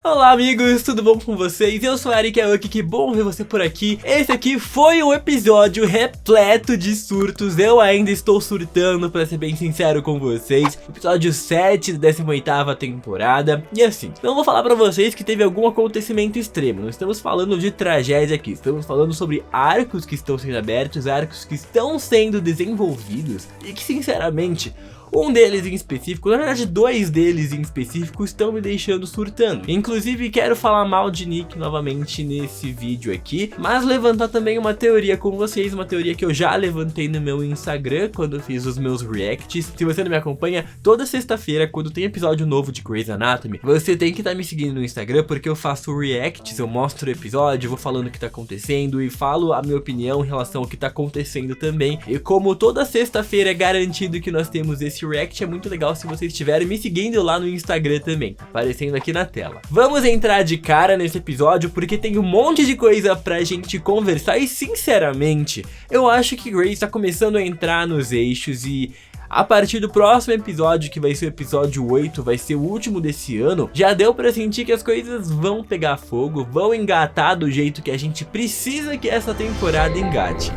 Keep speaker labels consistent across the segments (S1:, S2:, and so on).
S1: Olá amigos, tudo bom com vocês? Eu sou Eric Aoki, que bom ver você por aqui. Esse aqui foi um episódio repleto de surtos. Eu ainda estou surtando, pra ser bem sincero com vocês. Episódio 7 da 18ª temporada. E assim, não vou falar pra vocês que teve algum acontecimento extremo. Não estamos falando de tragédia aqui. Estamos falando sobre arcos que estão sendo abertos, arcos que estão sendo desenvolvidos. E que sinceramente, um deles em específico, na verdade dois deles em específico, estão me deixando surtando. Inclusive quero falar mal de Nick novamente nesse vídeo aqui, mas levantar também uma teoria com vocês, uma teoria que eu já levantei no meu Instagram quando eu fiz os meus reacts. Se você não me acompanha, toda sexta-feira quando tem episódio novo de Grey's Anatomy, você tem que estar me seguindo no Instagram, porque eu faço reacts, eu mostro o episódio, vou falando o que tá acontecendo e falo a minha opinião em relação ao que tá acontecendo também. E como toda sexta-feira é garantido que nós temos esse react, é muito legal se vocês estiverem me seguindo lá no Instagram também, aparecendo aqui na tela. Vamos entrar de cara nesse episódio porque tem um monte de coisa pra gente conversar e sinceramente, eu acho que Grey's tá começando a entrar nos eixos e a partir do próximo episódio, que vai ser o episódio 8, vai ser o último desse ano, já deu pra sentir que as coisas vão pegar fogo, vão engatar do jeito que a gente precisa que essa temporada engate.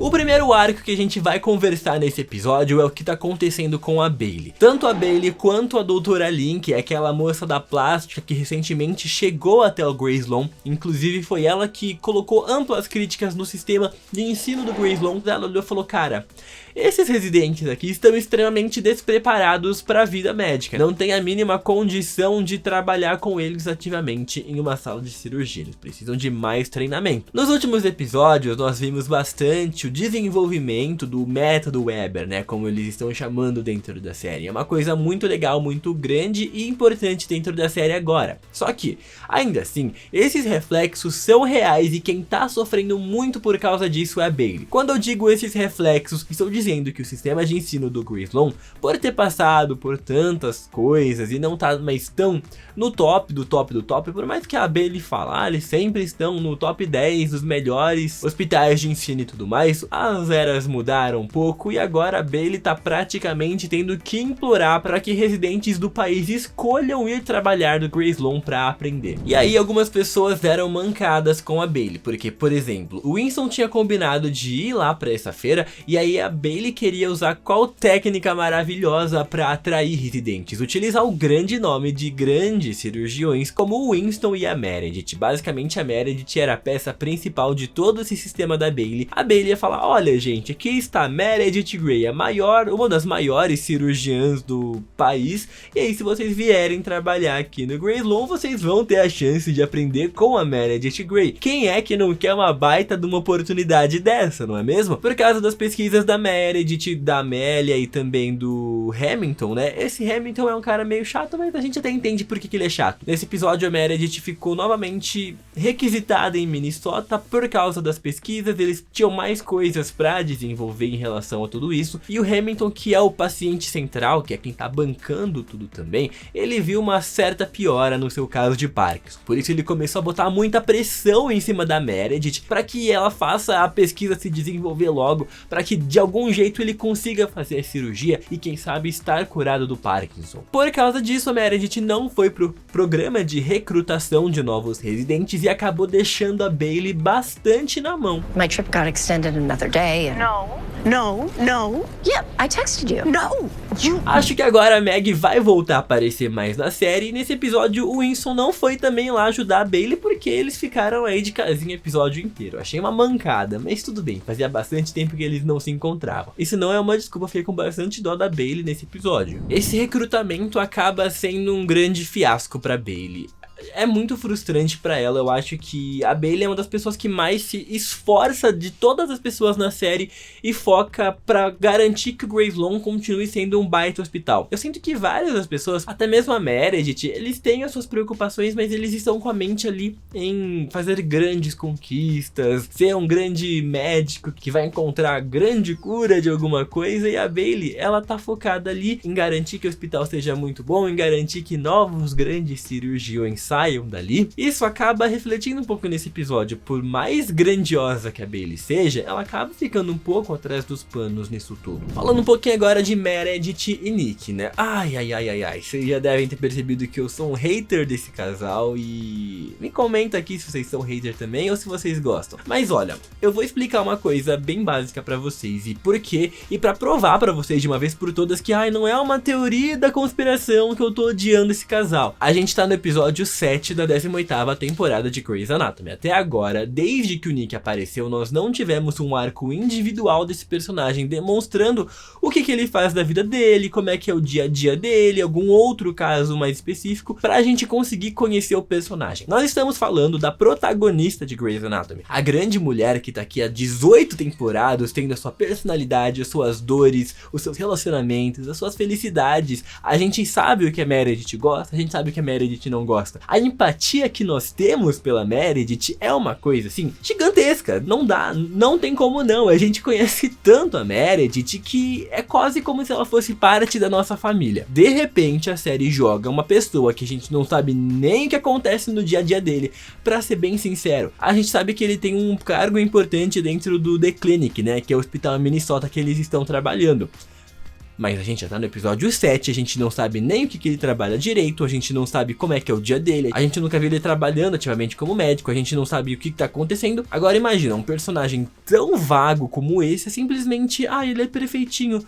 S1: O primeiro arco que a gente vai conversar nesse episódio é o que tá acontecendo com a Bailey. Tanto a Bailey quanto a Doutora Lin, que é aquela moça da plástica que recentemente chegou até o Grey's Lawn. Inclusive foi ela que colocou amplas críticas no sistema de ensino do Grey's Lawn. Ela olhou e falou, cara, esses residentes aqui estão extremamente despreparados para a vida médica. Não tem a mínima condição de trabalhar com eles ativamente em uma sala de cirurgia. Eles precisam de mais treinamento. Nos últimos episódios nós vimos bastante o desenvolvimento do método Weber, né, como eles estão chamando dentro da série. É uma coisa muito legal, muito grande e importante dentro da série agora. Só que, ainda assim, esses reflexos são reais e quem tá sofrendo muito por causa disso é a Bailey. Quando eu digo esses reflexos, estou dizendo que o sistema de ensino do Grey's Lawn, por ter passado por tantas coisas e não tá mais tão no top do top do top, por mais que a Bailey fale, eles sempre estão no top 10 dos melhores hospitais de ensino e tudo mais, as eras mudaram um pouco e agora a Bailey tá praticamente tendo que implorar para que residentes do país escolham ir trabalhar no Grey's Lawn para aprender. E aí algumas pessoas deram mancadas com a Bailey, porque, por exemplo, o Winston tinha combinado de ir lá para essa feira e aí a Bailey queria usar qual técnica maravilhosa para atrair residentes, utilizar o grande nome de grandes cirurgiões como o Winston e a Meredith. Basicamente a Meredith era a peça principal de todo esse sistema da Bailey. A Bailey ia falar, olha gente, aqui está Meredith Grey, uma das maiores cirurgiãs do país, e aí se vocês vierem trabalhar aqui no Grey's Lawn, vocês vão ter a chance de aprender com a Meredith Grey. Quem é que não quer uma baita de uma oportunidade dessa, não é mesmo? Por causa das pesquisas da Meredith, da Amélia e também do Hamilton, né? Esse Hamilton é um cara meio chato, mas a gente até entende por que ele é chato. Nesse episódio a Meredith ficou novamente requisitada em Minnesota por causa das pesquisas, eles tinham mais coisas pra desenvolver em relação a tudo isso, e o Hamilton, que é o paciente central, que é quem tá bancando tudo também, ele viu uma certa piora no seu caso de Parkinson, por isso ele começou a botar muita pressão em cima da Meredith para que ela faça a pesquisa se desenvolver logo, para que de algum jeito ele consiga fazer a cirurgia e quem sabe estar curado do Parkinson. Por causa disso a Meredith não foi pro programa de recrutação de novos residentes e acabou deixando a Bailey bastante na mão.
S2: My trip got extended another day. No. Yep, I texted you. No, you.
S1: Acho que agora a Meg vai voltar a aparecer mais na série e nesse episódio o Winston não foi também lá ajudar a Bailey porque eles ficaram aí de casinha o episódio inteiro. Achei uma mancada, mas tudo bem, fazia bastante tempo que eles não se encontravam. Isso não é uma desculpa, fiquei com bastante dó da Bailey nesse episódio. Esse recrutamento acaba sendo um grande fiasco pra Bailey. É muito frustrante pra ela, eu acho que a Bailey é uma das pessoas que mais se esforça de todas as pessoas na série e foca pra garantir que o Grey's Lawn continue sendo um baita hospital. Eu sinto que várias das pessoas, até mesmo a Meredith, eles têm as suas preocupações, mas eles estão com a mente ali em fazer grandes conquistas, ser um grande médico que vai encontrar a grande cura de alguma coisa, e a Bailey, ela tá focada ali em garantir que o hospital seja muito bom, em garantir que novos grandes cirurgiões saiam dali. Isso acaba refletindo um pouco nesse episódio. Por mais grandiosa que a Bailey seja, ela acaba ficando um pouco atrás dos panos nisso tudo. Falando um pouquinho agora de Meredith e Nick, né? Ai, vocês já devem ter percebido que eu sou um hater desse casal e me comenta aqui se vocês são hater também ou se vocês gostam. Mas olha, eu vou explicar uma coisa bem básica pra vocês e por quê, e pra provar pra vocês de uma vez por todas que não é uma teoria da conspiração que eu tô odiando esse casal. A gente tá no episódio 7 da 18ª temporada de Grey's Anatomy. Até agora, desde que o Nick apareceu, nós não tivemos um arco individual desse personagem demonstrando o que ele faz da vida dele, como é que é o dia a dia dele, algum outro caso mais específico, pra gente conseguir conhecer o personagem. Nós estamos falando da protagonista de Grey's Anatomy, a grande mulher que tá aqui há 18 temporadas, tendo a sua personalidade, as suas dores, os seus relacionamentos, as suas felicidades. A gente sabe o que a Meredith gosta, a gente sabe o que a Meredith não gosta. A empatia que nós temos pela Meredith é uma coisa assim gigantesca, não tem como não. A gente conhece tanto a Meredith que é quase como se ela fosse parte da nossa família. De repente a série joga uma pessoa que a gente não sabe nem o que acontece no dia a dia dele. Pra ser bem sincero, a gente sabe que ele tem um cargo importante dentro do The Clinic, né, que é o hospital em Minnesota que eles estão trabalhando. Mas a gente já tá no episódio 7, a gente não sabe nem o que ele trabalha direito, a gente não sabe como é que é o dia dele, a gente nunca viu ele trabalhando ativamente como médico, a gente não sabe o que tá acontecendo. Agora imagina, um personagem tão vago como esse é simplesmente, ele é perfeitinho.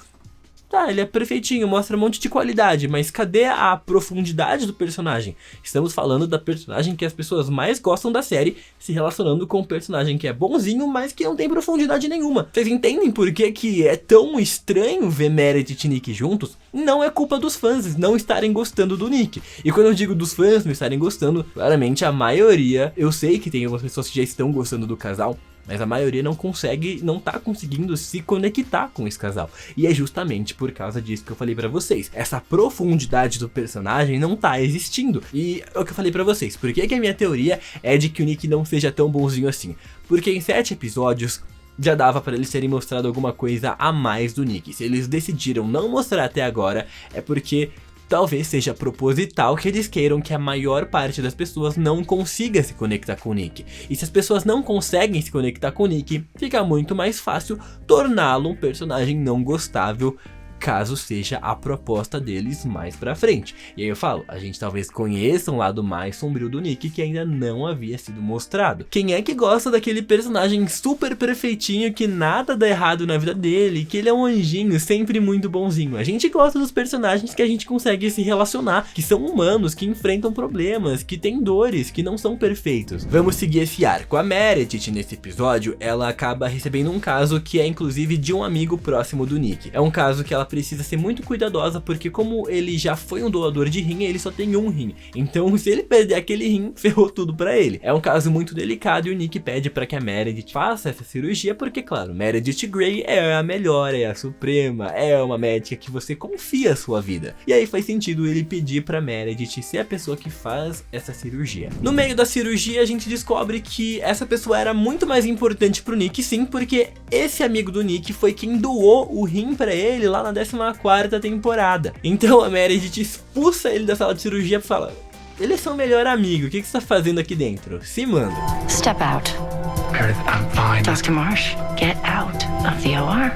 S1: Tá, ele é perfeitinho, mostra um monte de qualidade, mas cadê a profundidade do personagem? Estamos falando da personagem que as pessoas mais gostam da série, se relacionando com um personagem que é bonzinho, mas que não tem profundidade nenhuma. Vocês entendem por que é tão estranho ver Meredith e Nick juntos? Não é culpa dos fãs não estarem gostando do Nick. E quando eu digo dos fãs não estarem gostando, claramente a maioria, eu sei que tem algumas pessoas que já estão gostando do casal, mas a maioria não tá conseguindo se conectar com esse casal. E é justamente por causa disso que eu falei pra vocês. Essa profundidade do personagem não tá existindo. E é o que eu falei pra vocês. Por que a minha teoria é de que o Nick não seja tão bonzinho assim? Porque em 7 episódios já dava pra eles terem mostrado alguma coisa a mais do Nick. Se eles decidiram não mostrar até agora, é porque talvez seja proposital que eles queiram que a maior parte das pessoas não consiga se conectar com o Nick. E se as pessoas não conseguem se conectar com o Nick, fica muito mais fácil torná-lo um personagem não gostável, caso seja a proposta deles mais pra frente. E aí eu falo, a gente talvez conheça um lado mais sombrio do Nick que ainda não havia sido mostrado. Quem é que gosta daquele personagem super perfeitinho que nada dá errado na vida dele, que ele é um anjinho sempre muito bonzinho? A gente gosta dos personagens que a gente consegue se relacionar, que são humanos, que enfrentam problemas, que têm dores, que não são perfeitos. Vamos seguir esse arco. A Meredith nesse episódio, ela acaba recebendo um caso que é inclusive de um amigo próximo do Nick. É um caso que ela precisa ser muito cuidadosa, porque como ele já foi um doador de rim, ele só tem um rim. Então se ele perder aquele rim, ferrou tudo pra ele. É um caso muito delicado e o Nick pede pra que a Meredith faça essa cirurgia, porque claro, Meredith Grey é a melhor, é a suprema, é uma médica que você confia a sua vida. E aí faz sentido ele pedir pra Meredith ser a pessoa que faz essa cirurgia. No meio da cirurgia a gente descobre que essa pessoa era muito mais importante pro Nick, sim, porque esse amigo do Nick foi quem doou o rim pra ele lá na 14ª temporada. Então a Meredith expulsa ele da sala de cirurgia e fala: ele é seu melhor amigo, o que você tá fazendo aqui dentro? Se manda.
S2: Step out.
S3: Meredith, I'm fine.
S2: Dr. Marsh, get out of the OR.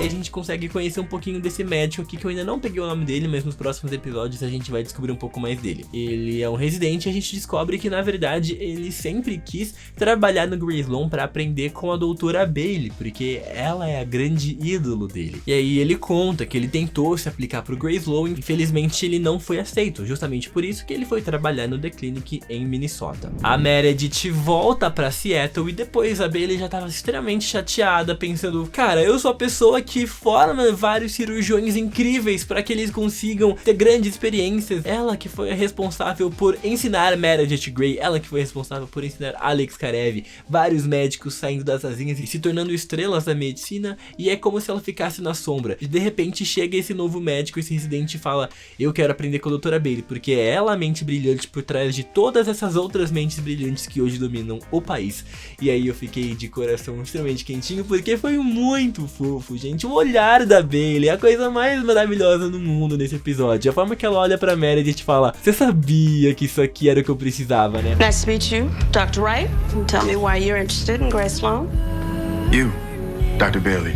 S1: E a gente consegue conhecer um pouquinho desse médico aqui, que eu ainda não peguei o nome dele, mas nos próximos episódios a gente vai descobrir um pouco mais dele. Ele é um residente e a gente descobre que na verdade ele sempre quis trabalhar no Grey's Lawn pra aprender com a doutora Bailey, porque ela é a grande ídolo dele. E aí ele conta que ele tentou se aplicar pro Grey's Lawn e infelizmente ele não foi aceito, justamente por isso que ele foi trabalhar no The Clinic em Minnesota. A Meredith volta pra Seattle e depois a Bailey já tava extremamente chateada, pensando: cara, eu sou a pessoa que forma vários cirurgiões incríveis para que eles consigam ter grandes experiências. Ela que foi a responsável por ensinar Meredith Grey, ela que foi responsável por ensinar Alex Karev, vários médicos saindo das asinhas e se tornando estrelas da medicina, e é como se ela ficasse na sombra. E de repente chega esse novo médico, esse residente, e fala: eu quero aprender com a doutora Bailey, porque é ela a mente brilhante por trás de todas essas outras mentes brilhantes que hoje dominam o país. E aí eu fiquei de coração extremamente quentinho, porque foi muito fofo, gente. O olhar da Bailey é a coisa mais maravilhosa no mundo nesse episódio. A forma que ela olha pra Meredith e fala: você sabia que isso aqui era o que eu precisava, né?
S2: Nice to meet you, Dr. Wright. Tell me why you're interested in Grace Sloan.
S3: You, Dr. Bailey.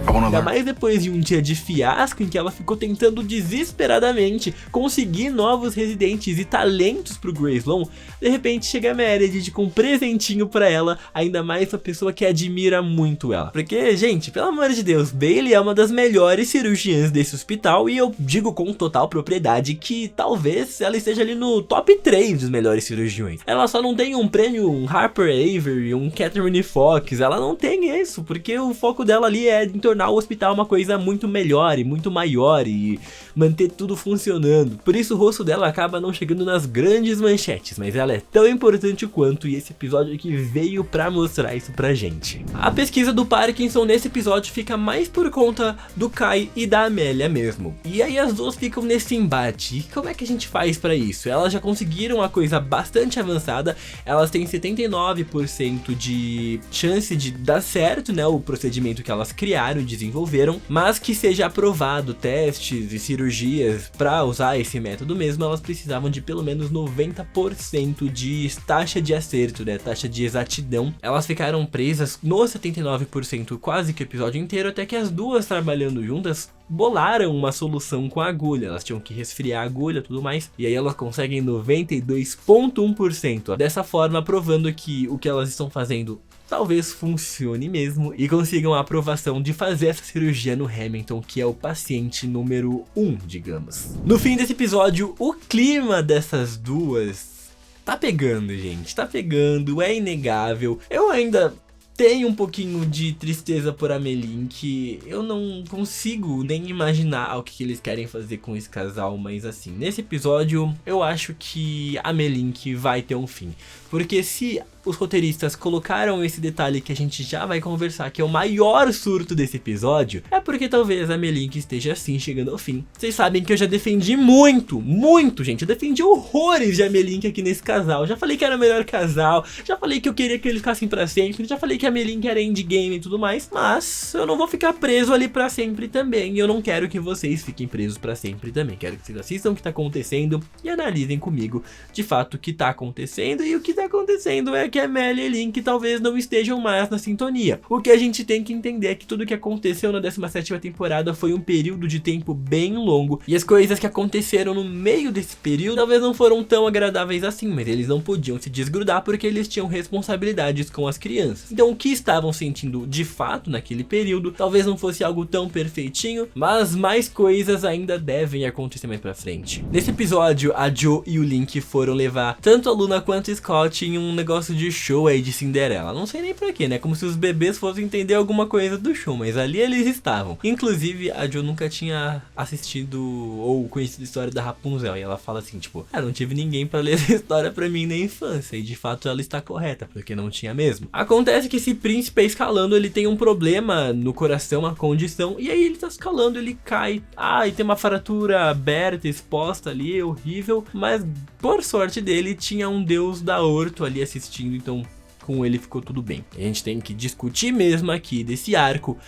S3: I wanna
S1: Ainda
S3: learn.
S1: mais depois de um dia de fiasco em que ela ficou tentando desesperadamente conseguir novos residentes e talentos pro Grey Sloan, de repente chega a Meredith com um presentinho pra ela, ainda mais uma pessoa que admira muito ela. Porque, gente, pelo amor de Deus, Bailey é uma das melhores cirurgiãs desse hospital e eu digo com total propriedade que talvez ela esteja ali no top 3 dos melhores cirurgiões. Ela só não tem um prêmio, um Harper Avery, um Catherine Fox, ela não tem isso, porque o foco dela ali é em tornar o hospital uma coisa muito melhor e muito maior e manter tudo funcionando. Por isso o rosto dela acaba não chegando nas grandes manchetes, mas ela é tão importante quanto, e esse episódio aqui veio pra mostrar isso pra gente. A pesquisa do Parkinson nesse episódio fica mais por conta do Kai e da Amélia mesmo. E aí as duas ficam nesse embate. E como é que a gente faz pra isso? Elas já conseguiram uma coisa bastante avançada, elas têm 79% de chance de dar certo, né, o procedimento que elas criaram e desenvolveram, mas que seja aprovado testes e cirurgias para usar esse método mesmo, elas precisavam de pelo menos 90% de taxa de acerto, né, taxa de exatidão. Elas ficaram presas no 79% quase que o episódio inteiro, até que as duas trabalhando juntas bolaram uma solução com a agulha. Elas tinham que resfriar a agulha e tudo mais, e aí elas conseguem 92,1%. Dessa forma, provando que o que elas estão fazendo talvez funcione mesmo e consigam a aprovação de fazer essa cirurgia no Hamilton, que é o paciente número 1, digamos. No fim desse episódio, o clima dessas duas tá pegando, gente. Tá pegando, é inegável. Eu ainda tenho um pouquinho de tristeza por Amelin, que eu não consigo nem imaginar o que eles querem fazer com esse casal, mas assim, nesse episódio eu acho que Amelin vai ter um fim. Porque se os roteiristas colocaram esse detalhe que a gente já vai conversar, que é o maior surto desse episódio, é porque talvez a Melink esteja assim chegando ao fim. Vocês sabem que eu já defendi muito, gente, eu defendi horrores de Amelink aqui nesse casal. Já falei que era o melhor casal, já falei que eu queria que eles ficassem pra sempre, já falei que a Melink era endgame e tudo mais, mas eu não vou ficar preso ali pra sempre também, e eu não quero que vocês fiquem presos pra sempre também. Quero que vocês assistam o que tá acontecendo e analisem comigo de fato o que tá acontecendo, e o que tá acontecendo é que a Mel e Link talvez não estejam mais na sintonia. O que a gente tem que entender é que tudo que aconteceu na 17ª temporada foi um período de tempo bem longo, e as coisas que aconteceram no meio desse período talvez não foram tão agradáveis assim, mas eles não podiam se desgrudar porque eles tinham responsabilidades com as crianças. Então o que estavam sentindo de fato naquele período talvez não fosse algo tão perfeitinho, mas mais coisas ainda devem acontecer mais pra frente. Nesse episódio, a Jo e o Link foram levar tanto a Luna quanto o Scott em um negócio de show aí de Cinderela. Não sei nem pra quê, né? Como se os bebês fossem entender alguma coisa do show, mas ali eles estavam. Inclusive, a Jo nunca tinha assistido ou conhecido a história da Rapunzel, e ela fala assim, tipo, não tive ninguém pra ler essa história pra mim na infância, e de fato ela está correta, porque não tinha mesmo. Acontece que esse príncipe escalando, ele tem um problema no coração, uma condição, e aí ele tá escalando, ele cai, e tem uma fratura aberta, exposta ali, horrível, mas por sorte dele, tinha um deus da Orto ali assistindo, então com ele ficou tudo bem. A gente tem que discutir mesmo aqui desse arco.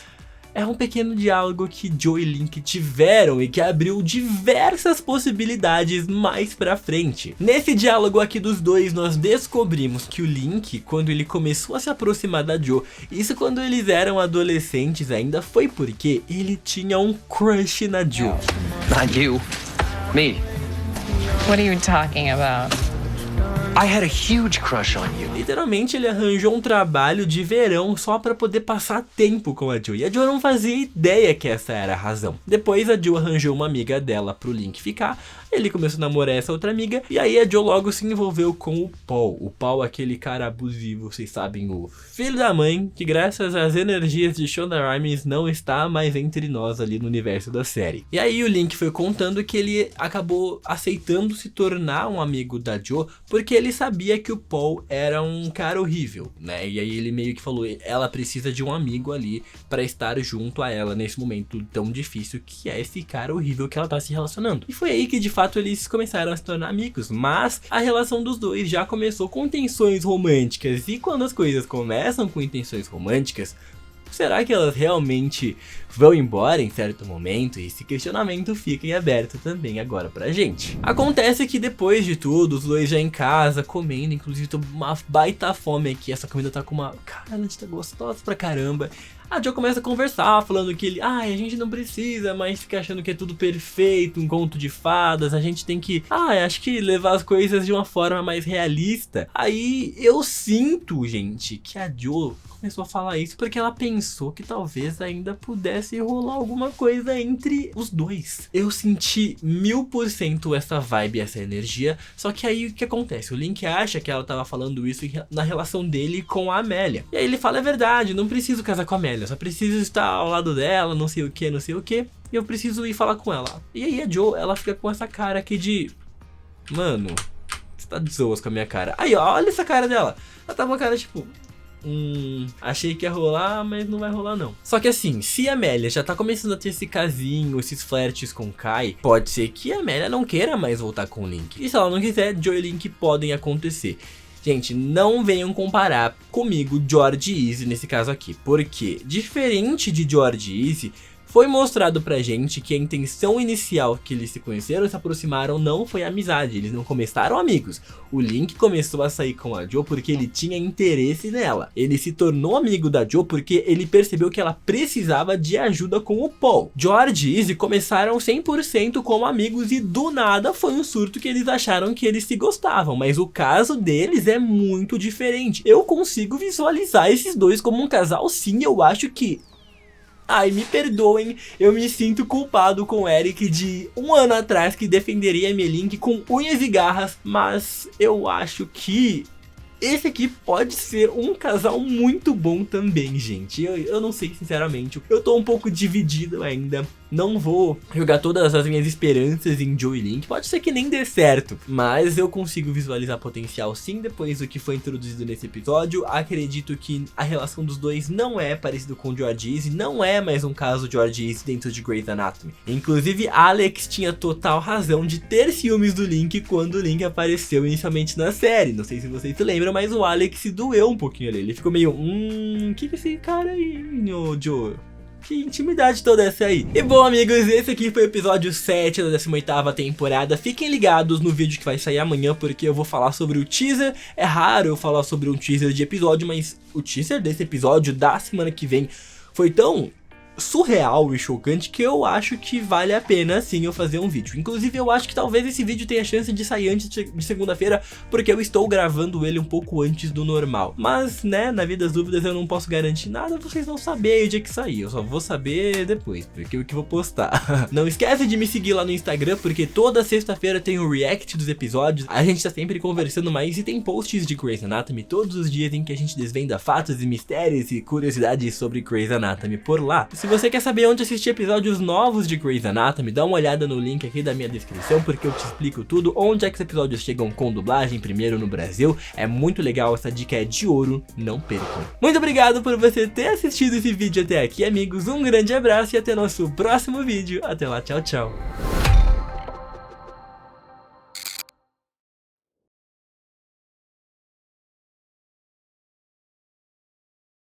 S1: É um pequeno diálogo que Jo e Link tiveram e que abriu diversas possibilidades mais pra frente. Nesse diálogo aqui dos dois, nós descobrimos que o Link, quando ele começou a se aproximar da Jo, isso quando eles eram adolescentes ainda, foi porque ele tinha um crush na Jo.
S4: Not you. Me.
S5: What are you talking about?
S4: I had a huge crush on you.
S1: Literalmente ele arranjou um trabalho de verão só pra poder passar tempo com a Jo, e a Jo não fazia ideia que essa era a razão. Depois a Jo arranjou uma amiga dela pro Link ficar, ele começou a namorar essa outra amiga, e aí a Jo logo se envolveu com o Paul. O Paul, aquele cara abusivo, vocês sabem, o filho da mãe, que graças às energias de Shonda Rhimes não está mais entre nós ali no universo da série. E aí o Link foi contando que ele acabou aceitando se tornar um amigo da Jo, porque ele sabia que o Paul era um cara horrível, né? E aí ele meio que falou, ela precisa de um amigo ali pra estar junto a ela nesse momento tão difícil que é esse cara horrível que ela tá se relacionando. E foi aí que de fato eles começaram a se tornar amigos, mas a relação dos dois já começou com intenções românticas, e quando as coisas começam com intenções românticas, Será que elas realmente vão embora em certo momento? E esse questionamento fica em aberto também agora pra gente. Acontece que depois de tudo, os dois já em casa, comendo, inclusive tô com uma baita fome aqui, essa comida tá com uma... Caralho, tá gostosa pra caramba. A Jo começa a conversar, falando que a gente não precisa mais ficar achando que é tudo perfeito, um conto de fadas, a gente tem que, acho que levar as coisas de uma forma mais realista. Aí eu sinto, gente, que a Jo começou a falar isso porque ela pensou que talvez ainda pudesse rolar alguma coisa entre os dois. Eu senti 1000% essa vibe, essa energia, só que aí o que acontece? O Link acha que ela tava falando isso na relação dele com a Amélia. E aí ele fala, é verdade, não preciso casar com a Amélia, só preciso estar ao lado dela, não sei o que, e eu preciso ir falar com ela. E aí a Jo, ela fica com essa cara aqui de... Mano, você tá de zoas com a minha cara. Aí, ó, olha essa cara dela. Ela tá com uma cara tipo... achei que ia rolar, mas não vai rolar não. Só que assim, se a Amélia já tá começando a ter esse casinho, esses flertes com o Kai, pode ser que a Amélia não queira mais voltar com o Link. E se ela não quiser, Jo e Link podem acontecer. Gente, não venham comparar comigo George e Izzy nesse caso aqui, porque diferente de George e Izzy, foi mostrado pra gente que a intenção inicial que eles se conheceram, se aproximaram, não foi amizade, eles não começaram amigos. O Link começou a sair com a Jo porque ele tinha interesse nela. Ele se tornou amigo da Jo porque ele percebeu que ela precisava de ajuda com o Paul. George e Izzy começaram 100% como amigos e do nada foi um surto que eles acharam que eles se gostavam. Mas o caso deles é muito diferente. Eu consigo visualizar esses dois como um casal sim, eu acho que... Ai, me perdoem, eu me sinto culpado com o Eric de um ano atrás que defenderia a Link com unhas e garras, mas eu acho que esse aqui pode ser um casal muito bom também, gente. Eu não sei, sinceramente, eu tô um pouco dividido ainda. Não vou jogar todas as minhas esperanças em Jo e Link, pode ser que nem dê certo, mas eu consigo visualizar potencial sim depois do que foi introduzido nesse episódio. Acredito que a relação dos dois não é parecido com George e Izzy, não é mais um caso George e Izzy dentro de Grey's Anatomy. Inclusive, Alex tinha total razão de ter ciúmes do Link quando o Link apareceu inicialmente na série. Não sei se vocês se lembram, mas o Alex se doeu um pouquinho ali, ele ficou meio, que esse cara aí, Jo? Que intimidade toda essa aí. E bom, amigos, esse aqui foi o episódio 7 da 18ª temporada. Fiquem ligados no vídeo que vai sair amanhã, porque eu vou falar sobre o teaser. É raro eu falar sobre um teaser de episódio, mas o teaser desse episódio da semana que vem foi tão surreal e chocante que eu acho que vale a pena sim eu fazer um vídeo. Inclusive eu acho que talvez esse vídeo tenha chance de sair antes de segunda-feira, porque eu estou gravando ele um pouco antes do normal. Mas, né, na vida das dúvidas eu não posso garantir nada, vocês vão saber aí o dia que sair. Eu só vou saber depois, porque eu que vou postar. Não esquece de me seguir lá no Instagram, porque toda sexta-feira tem o react dos episódios. A gente tá sempre conversando mais e tem posts de Grey's Anatomy todos os dias em que a gente desvenda fatos e mistérios e curiosidades sobre Grey's Anatomy por lá. Se você quer saber onde assistir episódios novos de Grey's Anatomy, dá uma olhada no link aqui da minha descrição, porque eu te explico tudo, onde é que os episódios chegam com dublagem primeiro no Brasil. É muito legal, essa dica é de ouro, não percam. Muito obrigado por você ter assistido esse vídeo até aqui, amigos, um grande abraço e até nosso próximo vídeo. Até lá, tchau, tchau.